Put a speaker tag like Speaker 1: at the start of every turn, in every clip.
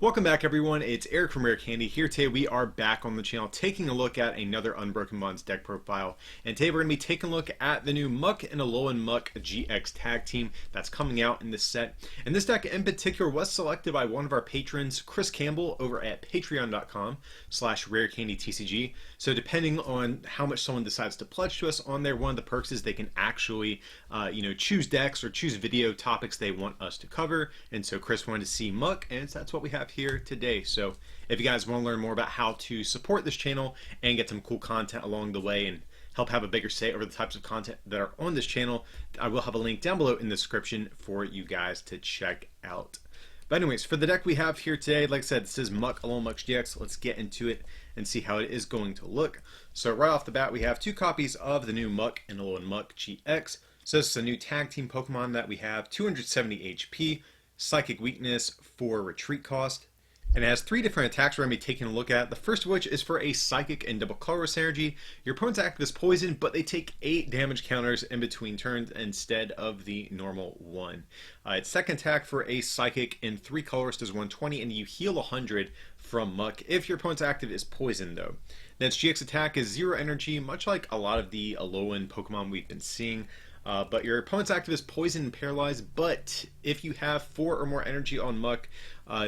Speaker 1: Welcome back everyone, it's Eric from Rare Candy. Here today we are back on the channel taking a look at another Unbroken Bonds deck profile. And today we're going to be taking a look at the new Muk Alolan Muk GX tag team that's coming out in this set. And this deck in particular was selected by one of our patrons, Chris Campbell, over at patreon.com/rarecandytcg. So depending on how much someone decides to pledge to us on there, one of the perks is they can actually choose decks or choose video topics they want us to cover. And so Chris wanted to see Muk, and that's what we have here today. So if you guys want to learn more about how to support this channel and get some cool content along the way and help have a bigger say over the types of content that are on this channel, I will have a link down below in the description for you guys to check out. But anyways, for the deck we have here today, like I said, this is Muk Alolan Muk GX. Let's get into it and see how it is going to look. So right off the bat, we have two copies of the new Muk Alolan Muk GX. So this is a new tag team Pokemon that we have, 270 HP, Psychic Weakness for Retreat Cost, and it has three different attacks we're going to be taking a look at. The first of which is for a Psychic and double colorless energy. Your opponent's active is poison, but they take 8 damage counters in between turns instead of the normal 1. Its second attack for a Psychic in 3 colorless does 120, and you heal 100 from Muk if your opponent's active is poison though. Then its GX attack is 0 energy, much like a lot of the Alolan Pokemon we've been seeing. But your opponent's active is poison and paralyzed, but if you have 4 or more energy on Muk,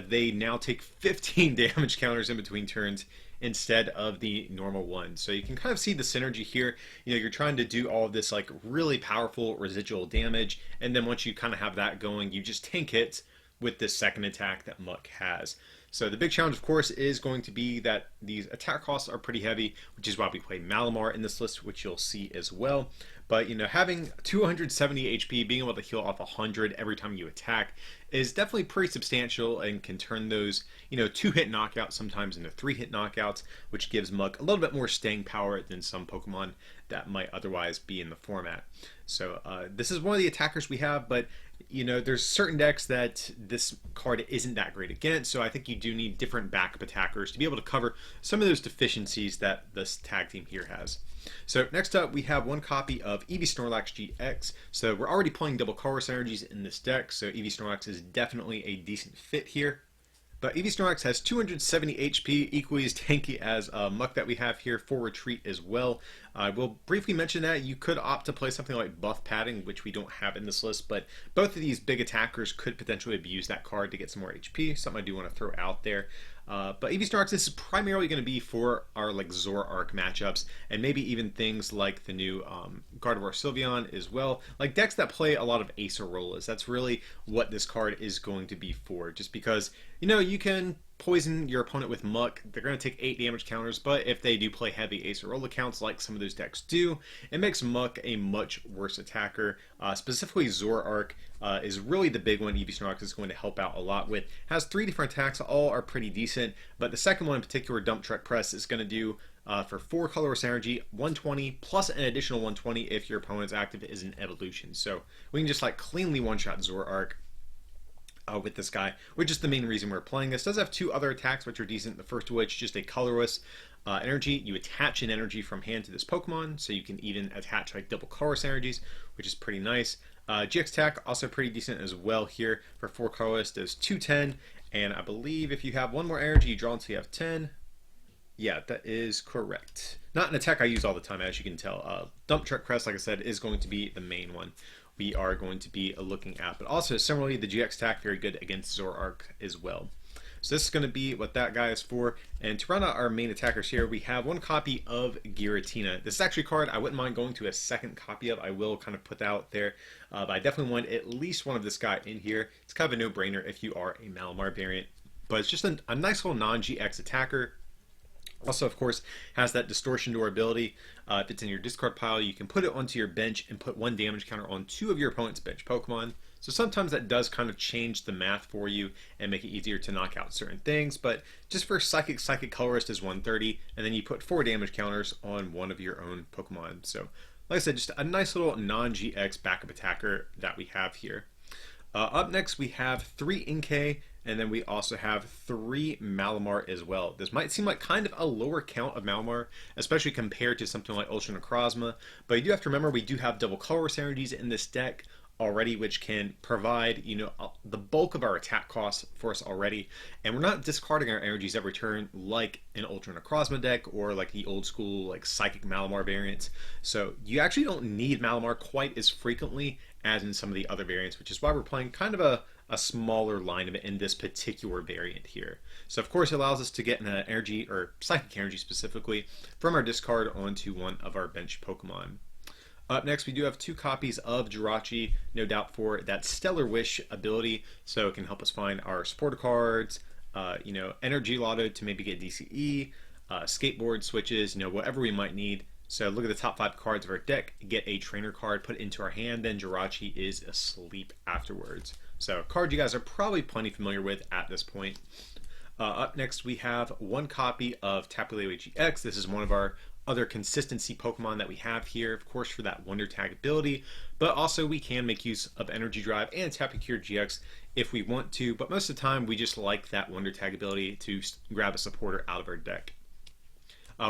Speaker 1: they now take 15 damage counters in between turns instead of the normal 1. So you can kind of see the synergy here. You're trying to do all of this like really powerful residual damage, and then once you kind of have that going, you just tank it with this second attack that Muk has. So the big challenge, of course, is going to be that these attack costs are pretty heavy, which is why we play Malamar in this list, which you'll see as well. But, having 270 HP, being able to heal off 100 every time you attack is definitely pretty substantial and can turn those, 2-hit knockouts sometimes into 3-hit knockouts, which gives Muk a little bit more staying power than some Pokemon that might otherwise be in the format. So this is one of the attackers we have, but there's certain decks that this card isn't that great against, so I think you do need different backup attackers to be able to cover some of those deficiencies that this tag team here has. So next up, we have one copy of Eevee Snorlax GX. So we're already playing double colorless energies in this deck, so Eevee Snorlax is definitely a decent fit here. But Eevee Snorlax has 270 HP, equally as tanky as Muk that we have here for Retreat as well. I will briefly mention that you could opt to play something like Buff Padding, which we don't have in this list, but both of these big attackers could potentially abuse that card to get some more HP, something I do want to throw out there. But Eevee Snorlax, this is primarily going to be for our Zoroark matchups, and maybe even things like the new Gardevoir Sylveon as well. Like decks that play a lot of Acerolas, that's really what this card is going to be for, just because, you can poison your opponent with Muk. They're going to take 8 damage counters, but if they do play heavy Acerola counts like some of those decks do, it makes Muk a much worse attacker. Specifically Zoroark is really the big one Eevee Snorlax is going to help out a lot with. Has 3 different attacks, all are pretty decent, but the second one in particular, Dump Truck Press, is going to do for 4 colorless energy, 120 plus an additional 120 if your opponent's active is an evolution. So we can just like cleanly one-shot Zoroark with this guy, which is the main reason we're playing this. It does have 2 other attacks which are decent. The first of which, just a colorless energy. You attach an energy from hand to this Pokemon, so you can even attach like double colorless energies, which is pretty nice. GX attack also pretty decent as well here for 4 colorless. Does 210, and I believe if you have 1 more energy, you draw until you have 10. Yeah, that is correct. Not an attack I use all the time, as you can tell. Dump Truck Press, like I said, is going to be the main one we are going to be looking at. But also, similarly, the GX attack, very good against Zoroark as well. So this is going to be what that guy is for. And to round out our main attackers here, we have one copy of Giratina. This is actually a card I wouldn't mind going to a second copy of. I will kind of put that out there. But I definitely want at least one of this guy in here. It's kind of a no-brainer if you are a Malamar variant. But it's just a nice little non-GX attacker. Also, of course, has that distortion durability. If it's in your discard pile, you can put it onto your bench and put 1 damage counter on 2 of your opponent's bench Pokemon. So sometimes that does kind of change the math for you and make it easier to knock out certain things. But just for Psychic Colorist is 130, and then you put 4 damage counters on 1 of your own Pokemon. So, like I said, just a nice little non-GX backup attacker that we have here. Up next, we have 3 Inkay, and then we also have 3 Malamar as well. This might seem like kind of a lower count of Malamar, especially compared to something like Ocean Necrozma, but you do have to remember we do have double colorless energies in this deck. already, which can provide, the bulk of our attack costs for us already. And we're not discarding our energies every turn like an Ultra Necrozma deck or like the old school like Psychic Malamar variants. So you actually don't need Malamar quite as frequently as in some of the other variants, which is why we're playing kind of a smaller line of it in this particular variant here. So of course it allows us to get an energy, or psychic energy specifically, from our discard onto one of our bench Pokemon. Up next, we do have 2 copies of Jirachi, no doubt for that Stellar Wish ability, so it can help us find our supporter cards, Energy Lotto to maybe get DCE, skateboard switches, whatever we might need. So look at the top 5 cards of our deck, get a trainer card, put it into our hand, then Jirachi is asleep afterwards. So a card you guys are probably plenty familiar with at this point. Up next, we have 1 copy of Tapu Lele GX. This is one of our other consistency Pokemon that we have here, of course, for that Wonder Tag ability, but also we can make use of Energy Drive and Tapu Cure GX if we want to, but most of the time we just like that Wonder Tag ability to grab a supporter out of our deck.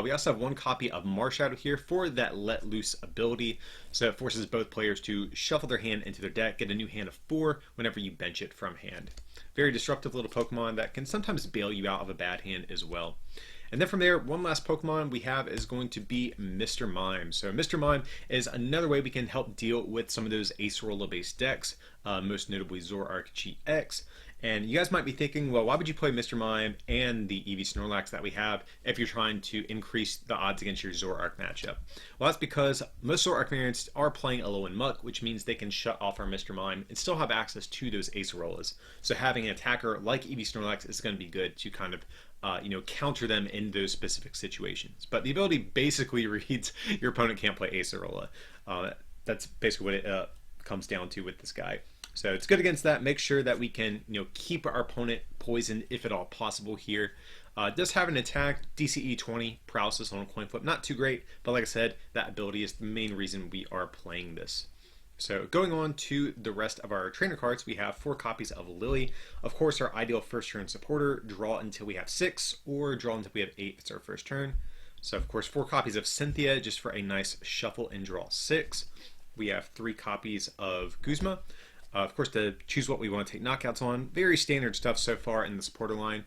Speaker 1: We also have 1 copy of Marshadow here for that Let Loose ability, so it forces both players to shuffle their hand into their deck, get a new hand of 4 whenever you bench it from hand. Very disruptive little Pokemon that can sometimes bail you out of a bad hand as well. And then from there, one last Pokemon we have is going to be Mr. Mime. So Mr. Mime is another way we can help deal with some of those Acerola based decks, most notably Zoroark GX. And you guys might be thinking, well, why would you play Mr. Mime and the Eevee Snorlax that we have if you're trying to increase the odds against your Zoroark matchup? Well, that's because most Zoroark variants are playing Alolan Muk, which means they can shut off our Mr. Mime and still have access to those Acerolas. So having an attacker like Eevee Snorlax is going to be good to kind of counter them in those specific situations. But the ability basically reads your opponent can't play Acerola. That's basically what it comes down to with this guy. So it's good against that. Make sure that we can keep our opponent poisoned if at all possible here. It does have an attack, DCE 20, paralysis on a coin flip. Not too great, but like I said, that ability is the main reason we are playing this. So going on to the rest of our trainer cards, we have 4 copies of Lily. Of course, our ideal first turn supporter, draw until we have 6, or draw until we have 8 if it's our first turn. So of course, 4 copies of Cynthia, just for a nice shuffle and draw 6. We have 3 copies of Guzma. Of course, to choose what we want to take knockouts on. Very standard stuff so far in the supporter line.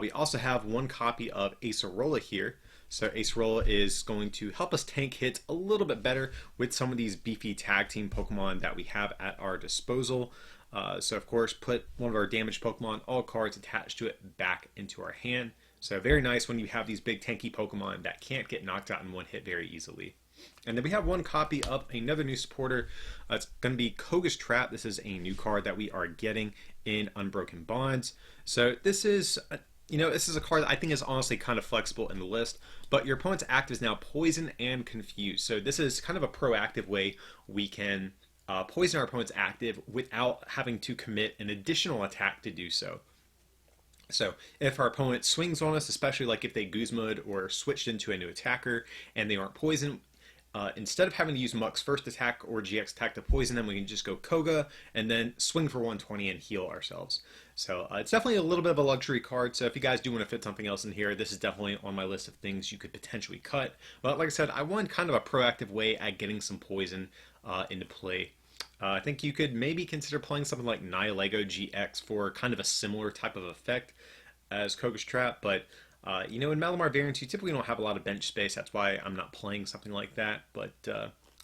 Speaker 1: We also have 1 copy of Acerola here. So Acerola is going to help us tank hits a little bit better with some of these beefy tag team Pokemon that we have at our disposal. So of course, put one of our damaged Pokemon, all cards attached to it, back into our hand. So very nice when you have these big tanky Pokemon that can't get knocked out in one hit very easily. And then we have 1 copy of another new supporter. It's going to be Koga Strap. This is a new card that we are getting in Unbroken Bonds. So this is a card that I think is honestly kind of flexible in the list, but your opponent's active is now Poison and Confuse. So this is kind of a proactive way we can poison our opponent's active without having to commit an additional attack to do so. So if our opponent swings on us, especially like if they Guzma'd or switched into a new attacker and they aren't poisoned, instead of having to use Muk's first attack or GX attack to poison them, we can just go Koga and then swing for 120 and heal ourselves. So it's definitely a little bit of a luxury card. So if you guys do want to fit something else in here, this is definitely on my list of things you could potentially cut. But like I said, I want kind of a proactive way at getting some poison into play. I think you could maybe consider playing something like Nihilego GX for kind of a similar type of effect as Koga Strap, but in Malamar variants, you typically don't have a lot of bench space. That's why I'm not playing something like that. But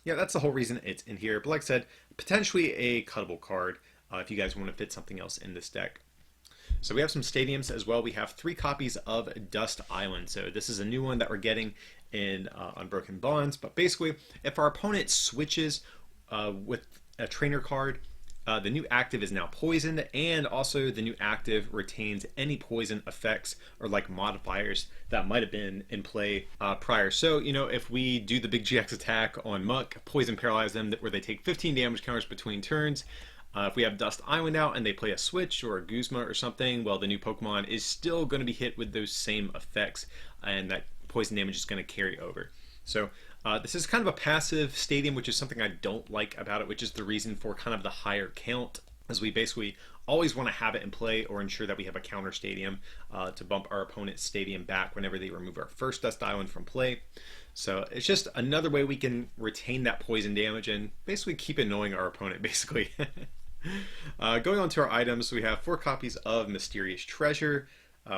Speaker 1: yeah, that's the whole reason it's in here. But like I said, potentially a cuttable card if you guys want to fit something else in this deck. So we have some stadiums as well. We have 3 copies of Dust Island. So this is a new one that we're getting in Unbroken Bonds. But basically, if our opponent switches with a trainer card, the new active is now poisoned, and also the new active retains any poison effects or like modifiers that might have been in play prior. So, if we do the big GX attack on Muk, poison paralyze them where they take 15 damage counters between turns. If we have Dust Island out and they play a switch or a Guzma or something, well, the new Pokemon is still going to be hit with those same effects, and that poison damage is going to carry over. So this is kind of a passive stadium, which is something I don't like about it, which is the reason for kind of the higher count as we basically always want to have it in play or ensure that we have a counter stadium to bump our opponent's stadium back whenever they remove our first Dust Island from play. So it's just another way we can retain that poison damage and basically keep annoying our opponent, basically. Going on to our items, we have 4 copies of Mysterious Treasure,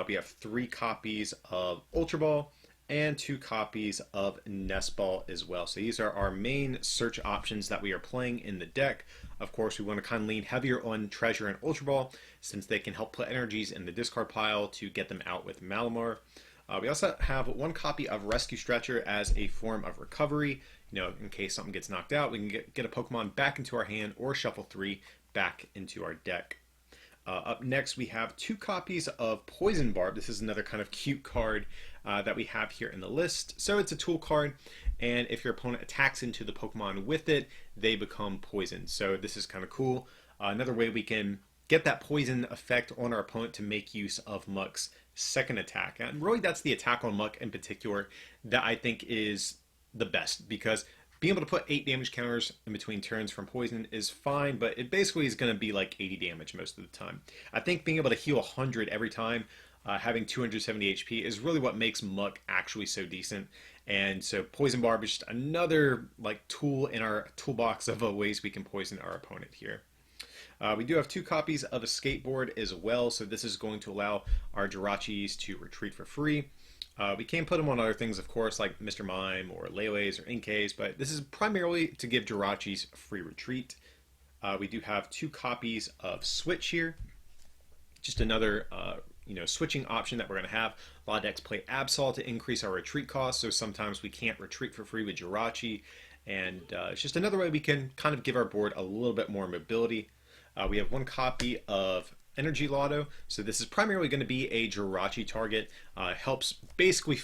Speaker 1: we have 3 copies of Ultra Ball, and 2 copies of Nest Ball as well. So these are our main search options that we are playing in the deck. Of course, we want to kind of lean heavier on Treasure and Ultra Ball since they can help put energies in the discard pile to get them out with Malamar. We also have 1 copy of Rescue Stretcher as a form of recovery. You know, in case something gets knocked out, we can get a Pokemon back into our hand or shuffle 3 back into our deck. Up next, we have 2 copies of Poison Barb. This is another kind of cute card that we have here in the list. So it's a tool card, and if your opponent attacks into the Pokemon with it, they become poisoned. So this is kind of cool. Another way we can get that poison effect on our opponent to make use of Muk's second attack. And really, that's the attack on Muk in particular that I think is the best, because being able to put 8 damage counters in between turns from poison is fine, but it basically is going to be like 80 damage most of the time. I think being able to heal 100 every time, having 270 HP, is really what makes Muk actually so decent. And so Poison Barb is just another like tool in our toolbox of ways we can poison our opponent here. We do have 2 copies of a Skateboard as well, so this is going to allow our Jirachis to retreat for free. We can put them on other things, of course, like Mr. Mime or Lele's or Inkes, but this is primarily to give Jirachis free retreat. We do have 2 copies of Switch here. Just another switching option that we're going to have. A lot of decks play Absol to increase our retreat cost, so sometimes we can't retreat for free with Jirachi, and it's just another way we can kind of give our board a little bit more mobility. We have 1 copy of Energy Lotto. So this is primarily going to be a Jirachi target. Helps basically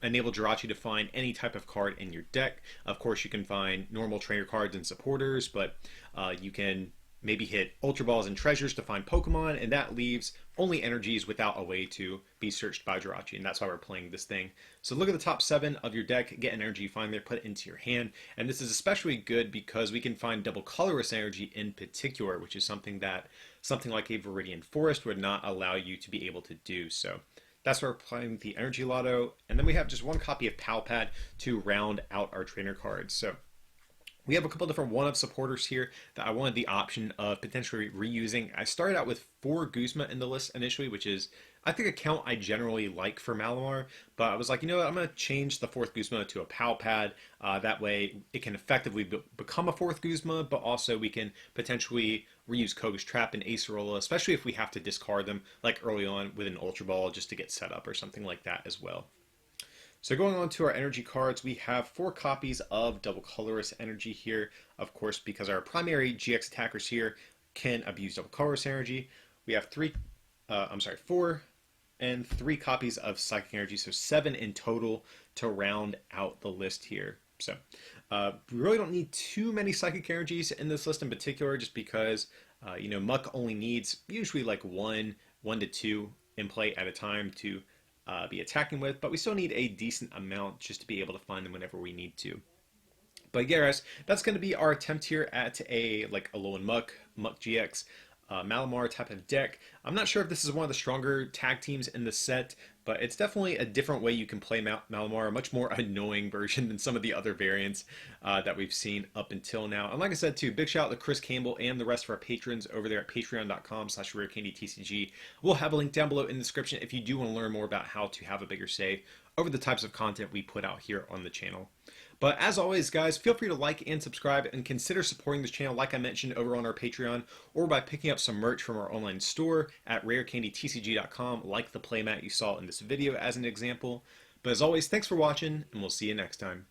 Speaker 1: enable Jirachi to find any type of card in your deck. Of course, you can find normal trainer cards and supporters, but you can maybe hit Ultra Balls and Treasures to find Pokemon, and that leaves only energies without a way to be searched by Jirachi, and that's why we're playing this thing. So look at the top 7 of your deck, get an energy, find there, put it into your hand, and this is especially good because we can find double colorless energy in particular, which is something that something like a Viridian Forest would not allow you to be able to do. So that's why we're playing the Energy Lotto, and then we have just 1 copy of Palpad to round out our trainer cards. So we have a couple different one-of supporters here that I wanted the option of potentially reusing. I started out with 4 Guzma in the list initially, which is, I think, a count I generally like for Malamar, but I was like, you know what, I'm going to change the 4th Guzma to a Palpad. That way it can effectively become a 4th Guzma, but also we can potentially reuse Koga Strap and Acerola, especially if we have to discard them like early on with an Ultra Ball just to get set up or something like that as well. So going on to our energy cards, we have 4 copies of Double Colorless Energy here, of course, because our primary GX attackers here can abuse Double Colorless Energy. We have 4 and 3 copies of Psychic Energy, so 7 in total to round out the list here. So we really don't need too many Psychic Energies in this list in particular, just because Muk only needs usually like 1 to 2 in play at a time to be attacking with, but we still need a decent amount just to be able to find them whenever we need to. But yeah, guys, that's going to be our attempt here at a Alolan Muk GX Malamar type of deck. I'm not sure if this is one of the stronger tag teams in the set, but it's definitely a different way you can play Malamar, a much more annoying version than some of the other variants that we've seen up until now. And like I said too, big shout out to Chris Campbell and the rest of our patrons over there at patreon.com/rarecandytcg. We'll have a link down below in the description if you do want to learn more about how to have a bigger say over the types of content we put out here on the channel. But as always, guys, feel free to like and subscribe and consider supporting this channel like I mentioned over on our Patreon, or by picking up some merch from our online store at rarecandytcg.com, like the playmat you saw in this video as an example. But as always, thanks for watching, and we'll see you next time.